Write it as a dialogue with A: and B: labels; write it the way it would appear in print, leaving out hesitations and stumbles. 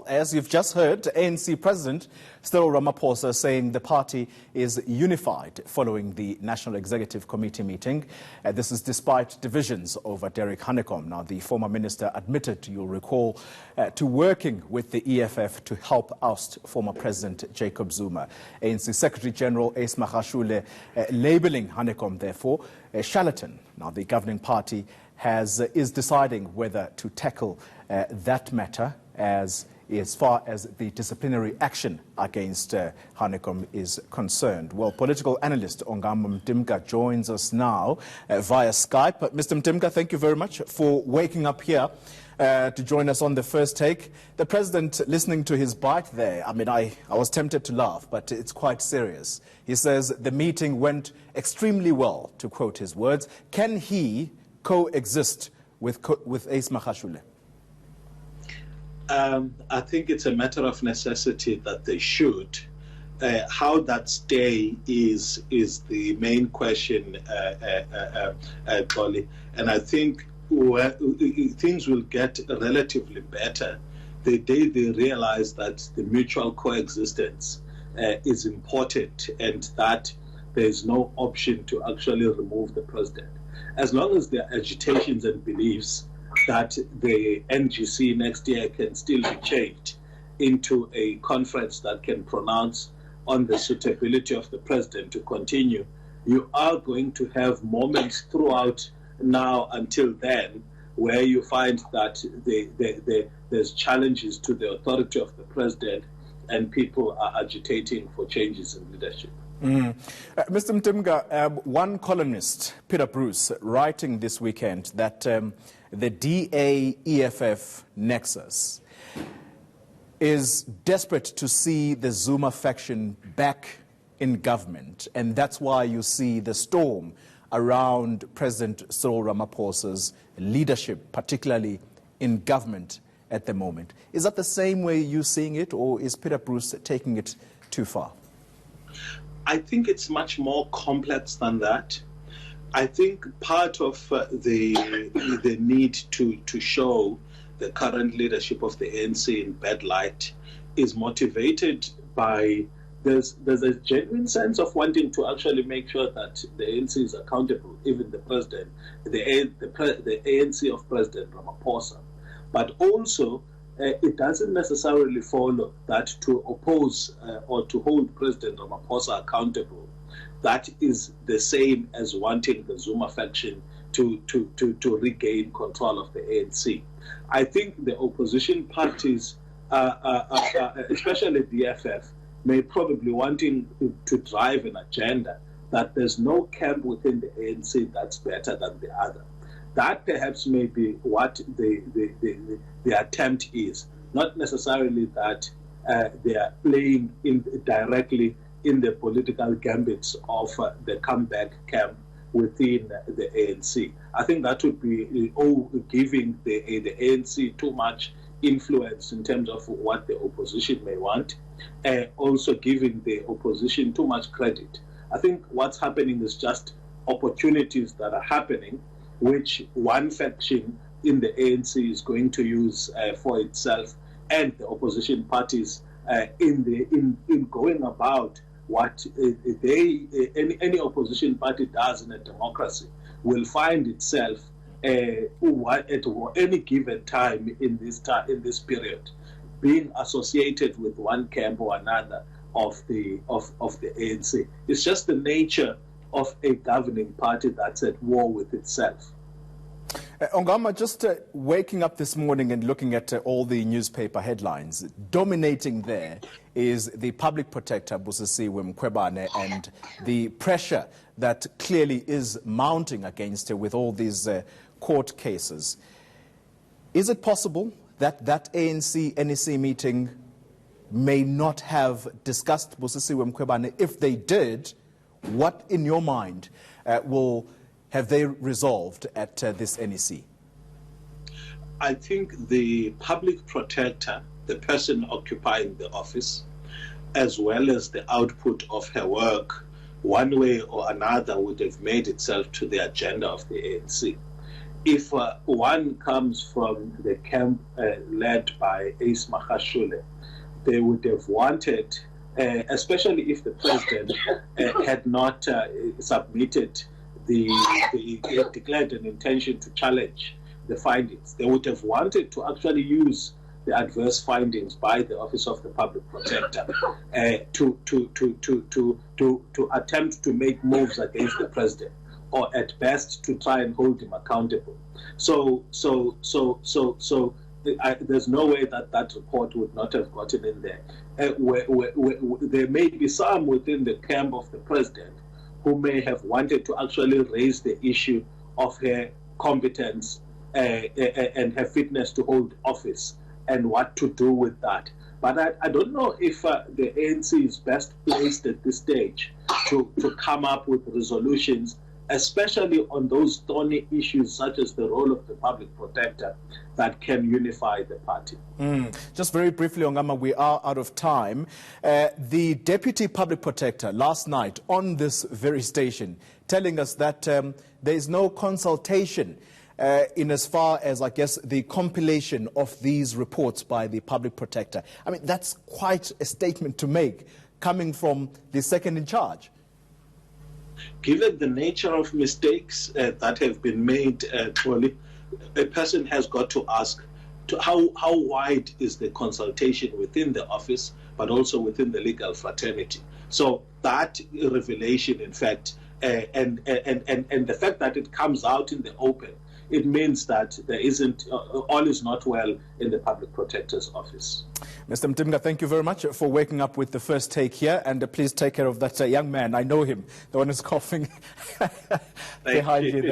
A: as you've just heard, ANC President Cyril Ramaphosa saying the party is unified following the National Executive Committee meeting. This is despite divisions over Derek Hanekom. Now, the former minister admitted, you'll recall, to working with the EFF to help oust former President Jacob Zuma. ANC Secretary General Ace Magashule labelling Hanekom, therefore, a charlatan. Now, the governing party is deciding whether to tackle that matter as far as the disciplinary action against Hanekom is concerned. Well, political analyst Ongama Mtimka joins us now via Skype. Mr. Mtimka, thank you very much for waking up here to join us on The First Take. The president, listening to his bite there, I mean, I was tempted to laugh, but it's quite serious. He says the meeting went extremely well, to quote his words. Can he coexist with Ace Magashule?
B: I think it's a matter of necessity that they should. How that stay is the main question, Dolly. And I think things will get relatively better the day they realize that the mutual coexistence is important and that there is no option to actually remove the president. As long as there are agitations and beliefs that the NGC next year can still be changed into a conference that can pronounce on the suitability of the president to continue, you are going to have moments throughout now until then where you find that there's challenges to the authority of the president and people are agitating for changes in leadership.
A: Mr. Mtimka, one columnist, Peter Bruce, writing this weekend that the DA-EFF nexus is desperate to see the Zuma faction back in government, and that's why you see the storm around President Cyril Ramaphosa's leadership, particularly in government at the moment. Is that the same way you're seeing it, or is Peter Bruce taking it too far?
B: I think it's much more complex than that. I think part of the need to show the current leadership of the ANC in bad light is motivated by there's a genuine sense of wanting to actually make sure that the ANC is accountable, even the president, the ANC of President Ramaphosa. But also, it doesn't necessarily follow that to oppose or to hold President Ramaphosa accountable, that is the same as wanting the Zuma faction to regain control of the ANC. I think the opposition parties, especially the EFF, may probably wanting to drive an agenda that there's no camp within the ANC that's better than the other. That perhaps may be what the attempt is, not necessarily that they are playing directly in the political gambits of the comeback camp within the ANC. I think that would be giving the ANC too much influence in terms of what the opposition may want, also giving the opposition too much credit. I think what's happening is just opportunities that are happening, which one faction in the ANC is going to use for itself, and the opposition parties in going about what any opposition party does in a democracy will find itself at any given time in this period being associated with one camp or another of the ANC. It's just the nature of a governing party that's at war with itself.
A: Ongama, just waking up this morning and looking at all the newspaper headlines, dominating there is the public protector, Busisiwe Mkhwebane, and the pressure that clearly is mounting against her with all these court cases. Is it possible that that ANC-NEC meeting may not have discussed Busisiwe Mkhwebane? If they did, what, in your mind, have they resolved at this NEC?
B: I think the public protector, the person occupying the office, as well as the output of her work, one way or another would have made itself to the agenda of the ANC. if one comes from the camp led by Ace Magashule, they would have wanted, especially if the president had not submitted declared an intention to challenge the findings, they would have wanted to actually use the adverse findings by the Office of the Public Protector to attempt to make moves against the president, or at best to try and hold him accountable. So there's no way that report would not have gotten in there. There may be some within the camp of the president who may have wanted to actually raise the issue of her competence and her fitness to hold office and what to do with that. But I don't know if the ANC is best placed at this stage to come up with resolutions, especially on those thorny issues such as the role of the public protector, that can unify the party.
A: Just very briefly, Ongama, we are out of time. The Deputy Public Protector last night on this very station telling us that there is no consultation in as far as, I guess, the compilation of these reports by the Public Protector. I mean, that's quite a statement to make coming from the second in charge.
B: Given the nature of mistakes that have been made, Trolley, a person has got to ask how wide is the consultation within the office, but also within the legal fraternity. So that revelation, in fact, and the fact that it comes out in the open, it means that there isn't, all is not well in the Public Protector's office.
A: Mr. Mtimka, thank you very much for waking up with the first take here, and please take care of that young man. I know him, the one who's coughing behind you there.